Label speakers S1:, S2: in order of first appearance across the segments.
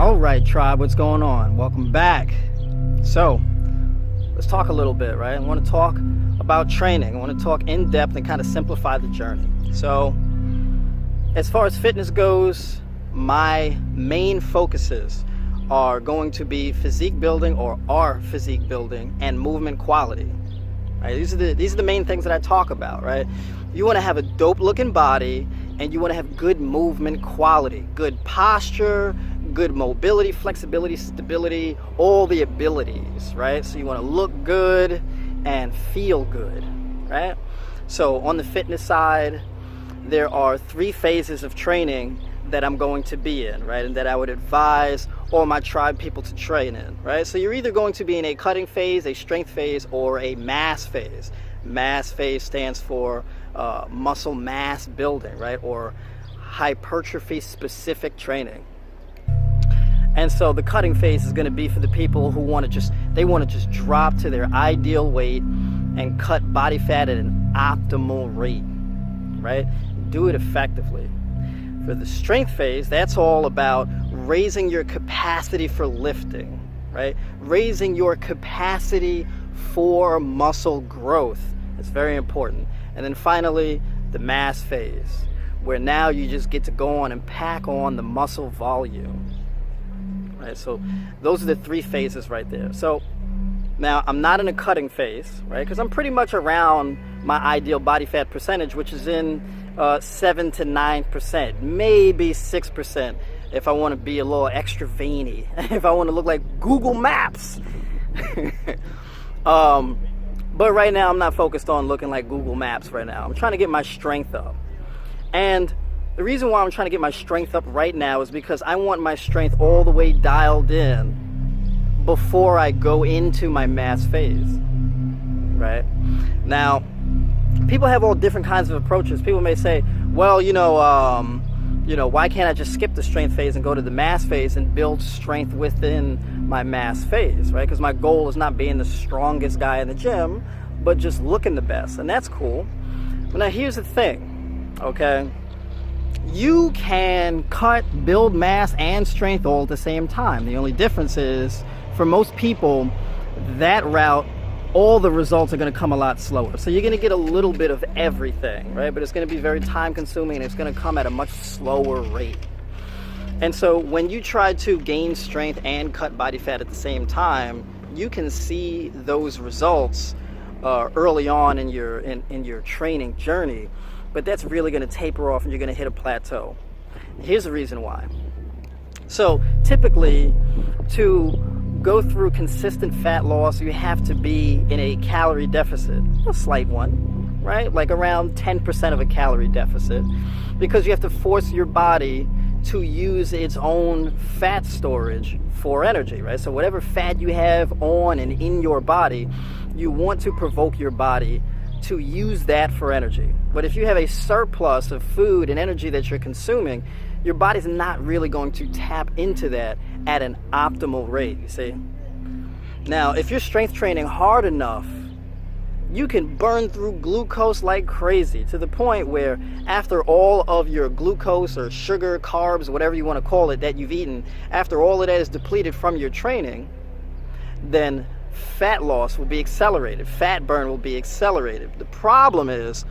S1: All right, tribe, what's going on? Welcome back. So, let's talk a little bit, right? I want to talk about training. I want to talk in depth and kind of simplify the journey. So, as far as fitness goes, my main focuses are going to be physique building or are physique building and movement quality. Right? These are the main things that I talk about, right? You want to have a dope looking body and you want to have good movement quality, good posture, good mobility, flexibility, stability, all the abilities, right? So you want to look good and feel good, right? So on the fitness side, there are 3 phases of training that I'm going to be in, right? And that I would advise all my tribe people to train in, right? So you're either going to be in a cutting phase, a strength phase, or a mass phase. Mass phase stands for muscle mass building, right? Or hypertrophy specific training. And so the cutting phase is going to be for the people who want to just drop to their ideal weight and cut body fat at an optimal rate, right? Do it effectively. For the strength phase, that's all about raising your capacity for lifting, right? Raising your capacity for muscle growth. It's very important. And then finally, the mass phase, where now you just get to go on and pack on the muscle volume. Right, so those are the 3 phases right there. So now I'm not in a cutting phase, right? Because I'm pretty much around my ideal body fat percentage, which is in 7 to 9%, maybe 6% if I want to be a little extra veiny, if I want to look like Google Maps. But right now I'm not focused on looking like Google Maps right now. I'm trying to get my strength up. And the reason why I'm trying to get my strength up right now is because I want my strength all the way dialed in before I go into my mass phase, right? Now, people have all different kinds of approaches. People may say, well, why can't I just skip the strength phase and go to the mass phase and build strength within my mass phase, right? Because my goal is not being the strongest guy in the gym, but just looking the best, and that's cool. But now here's the thing, okay? You can cut, build mass, and strength all at the same time. The only difference is, for most people, that route, all the results are going to come a lot slower. So you're going to get a little bit of everything, right? But it's going to be very time consuming and it's going to come at a much slower rate. And so when you try to gain strength and cut body fat at the same time, you can see those results early on in your training journey. But that's really going to taper off and you're going to hit a plateau. Here's the reason why. So typically, to go through consistent fat loss, you have to be in a calorie deficit, a slight one, right? Like around 10% of a calorie deficit, because you have to force your body to use its own fat storage for energy, right? So whatever fat you have on and in your body, you want to provoke your body to use that for energy. But if you have a surplus of food and energy that you're consuming, your body's not really going to tap into that at an optimal rate, you see? Now, if you're strength training hard enough, you can burn through glucose like crazy, to the point where after all of your glucose or sugar, carbs, whatever you want to call it, that you've eaten, after all of that is depleted from your training, then fat loss will be accelerated. Fat burn will be accelerated. The problem is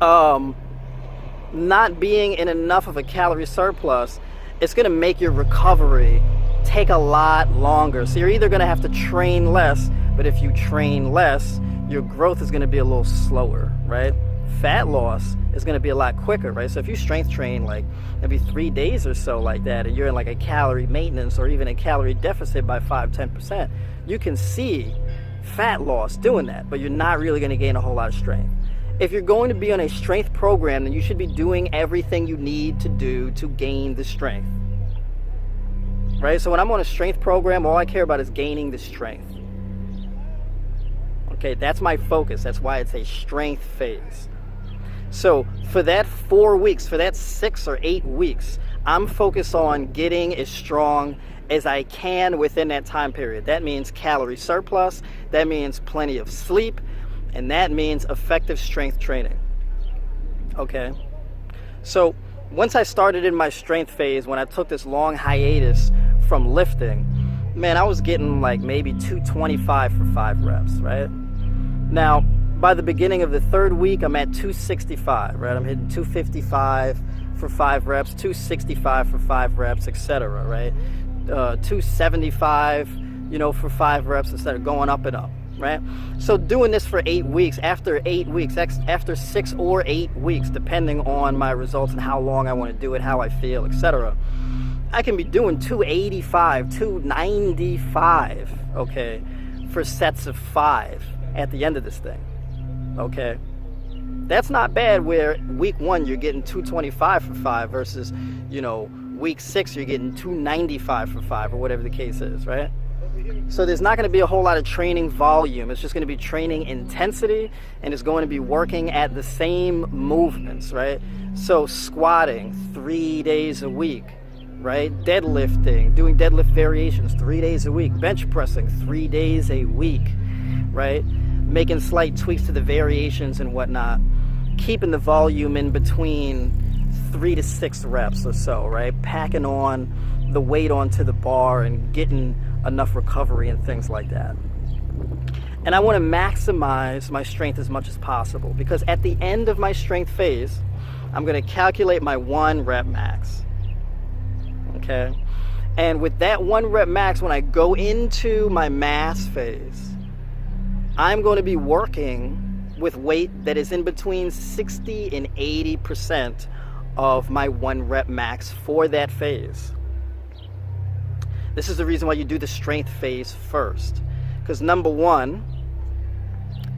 S1: not being in enough of a calorie surplus. It's going to make your recovery take a lot longer. So you're either going to have to train less, but if you train less, your growth is going to be a little slower, right? Fat loss is going to be a lot quicker, right? So if you strength train like maybe 3 days or so like that, and you're in like a calorie maintenance or even a calorie deficit by 5-10%, you can see fat loss doing that, but you're not really going to gain a whole lot of strength. If you're going to be on a strength program, then you should be doing everything you need to do to gain the strength, right? So when I'm on a strength program, all I care about is gaining the strength. Okay, that's my focus. That's why it's a strength phase. So for that 4 weeks, for that 6 or 8 weeks, I'm focused on getting as strong as I can within that time period. That means calorie surplus, that means plenty of sleep, and that means effective strength training. Okay? So once I started in my strength phase, when I took this long hiatus from lifting, man, I was getting like maybe 225 for 5 reps, right? Now, by the beginning of the 3rd week, I'm at 265, right? I'm hitting 255 for 5 reps, 265 for 5 reps, etc., right? 275, for 5 reps instead of going up and up, right? So doing this for 8 weeks, after 6 or 8 weeks, depending on my results and how long I want to do it, how I feel, etc., I can be doing 285, 295, okay, for sets of 5 at the end of this thing, okay? That's not bad where week 1 you're getting 225 for 5 versus, week 6 you're getting 295 for 5 or whatever the case is, right? So there's not going to be a whole lot of training volume. It's just going to be training intensity, and it's going to be working at the same movements, right? So squatting 3 days a week, right? Deadlifting, doing deadlift variations 3 days a week, bench pressing 3 days a week, right? Making slight tweaks to the variations and whatnot, keeping the volume in between 3 to 6 reps or so, right? Packing on the weight onto the bar and getting enough recovery and things like that. And I want to maximize my strength as much as possible, because at the end of my strength phase, I'm going to calculate my 1 rep max. Okay? And with that 1 rep max, when I go into my mass phase, I'm going to be working with weight that is in between 60 and 80% of my 1 rep max for that phase. This is the reason why you do the strength phase first. Because number 1,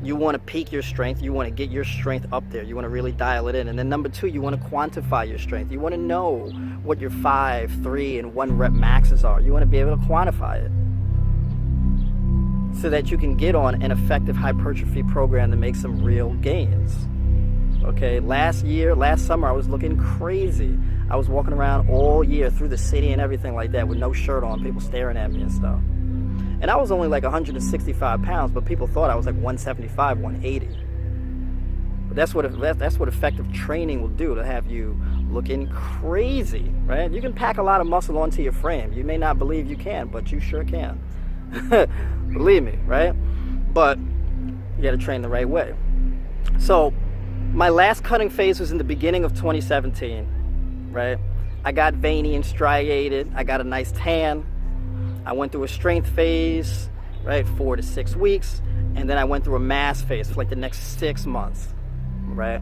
S1: you want to peak your strength. You want to get your strength up there. You want to really dial it in. And then number 2, you want to quantify your strength. You want to know what your 5, 3, and 1 rep maxes are. You want to be able to quantify it, so that you can get on an effective hypertrophy program to make some real gains. Okay, last summer I was looking crazy. I was walking around all year through the city and everything like that with no shirt on, people staring at me and stuff. And I was only like 165 pounds, but people thought I was like 175, 180. But that's what effective training will do, to have you looking crazy, right? You can pack a lot of muscle onto your frame. You may not believe you can, but you sure can. Believe me, right? But you got to train the right way. So my last cutting phase was in the beginning of 2017, right? I got veiny and striated. I got a nice tan. I went through a strength phase, right, 4 to 6 weeks, and then I went through a mass phase for like the next 6 months, right?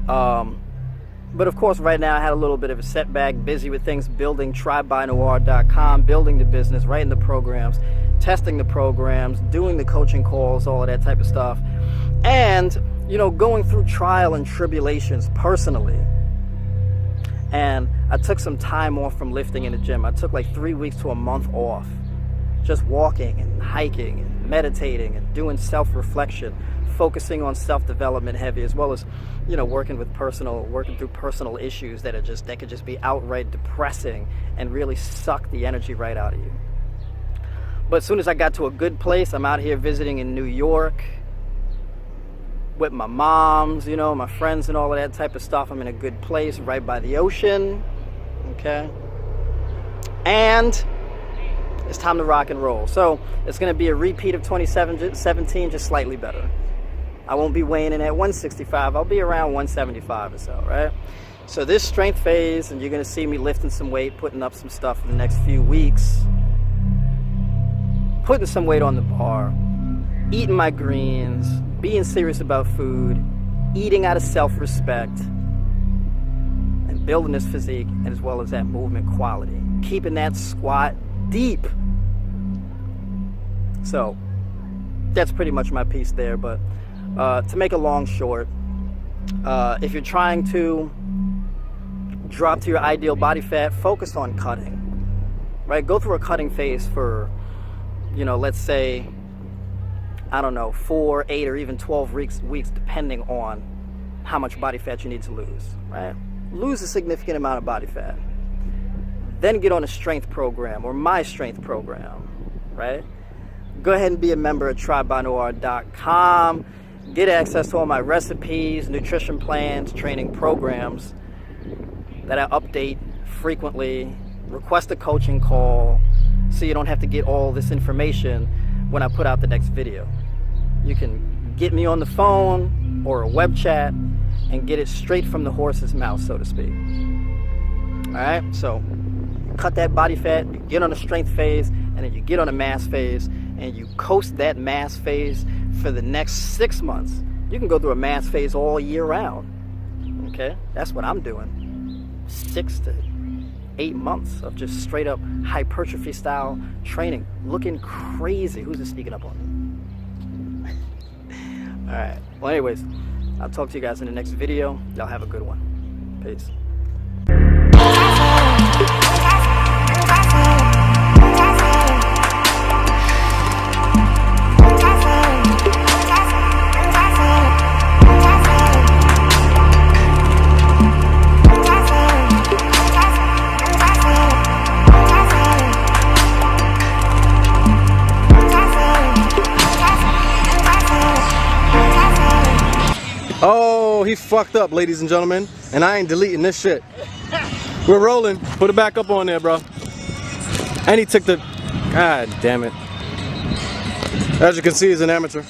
S1: But of course, right now I had a little bit of a setback, busy with things, building TribeByNoire.com, building the business, writing the programs, testing the programs, doing the coaching calls, all of that type of stuff. And, going through trial and tribulations personally. And I took some time off from lifting in the gym. I took like 3 weeks to a month off, just walking and hiking and meditating and doing self-reflection, focusing on self-development heavy, as well as, working through personal issues that could just be outright depressing and really suck the energy right out of you. But as soon as I got to a good place, I'm out here visiting in New York with my moms, my friends and all of that type of stuff. I'm in a good place right by the ocean, okay? And it's time to rock and roll. So it's going to be a repeat of 2017, just slightly better. I won't be weighing in at 165. I'll be around 175 or so, right? So this strength phase, and you're going to see me lifting some weight, putting up some stuff in the next few weeks, putting some weight on the bar, eating my greens, being serious about food, eating out of self-respect, and building this physique, and as well as that movement quality. Keeping that squat deep. So that's pretty much my piece there. But to make a long short, if you're trying to drop to your ideal body fat, focus on cutting, right? Go through a cutting phase for, let's say, 4, 8, or even 12 weeks, depending on how much body fat you need to lose, right? Lose a significant amount of body fat. Then get on a strength program, or my strength program, right? Go ahead and be a member at TribeByNoire.com. Get access to all my recipes, nutrition plans, training programs. that I update frequently. Request a coaching call so you don't have to get all this information when I put out the next video. You can get me on the phone or a web chat and get it straight from the horse's mouth, so to speak. Alright, so cut that body fat, you get on a strength phase, and then you get on a mass phase, and you coast that mass phase for the next 6 months. You can go through a mass phase all year round. Okay, that's what I'm doing. 6 to 8 months of just straight up hypertrophy style training, looking crazy. Who's this sneaking up on me? All right, well anyways, I'll talk to you guys in the next video. Y'all have a good one. Peace.
S2: Oh, he fucked up, ladies and gentlemen, and I ain't deleting this shit. We're rolling. Put it back up on there, bro. And he took the... God damn it. As you can see, he's an amateur.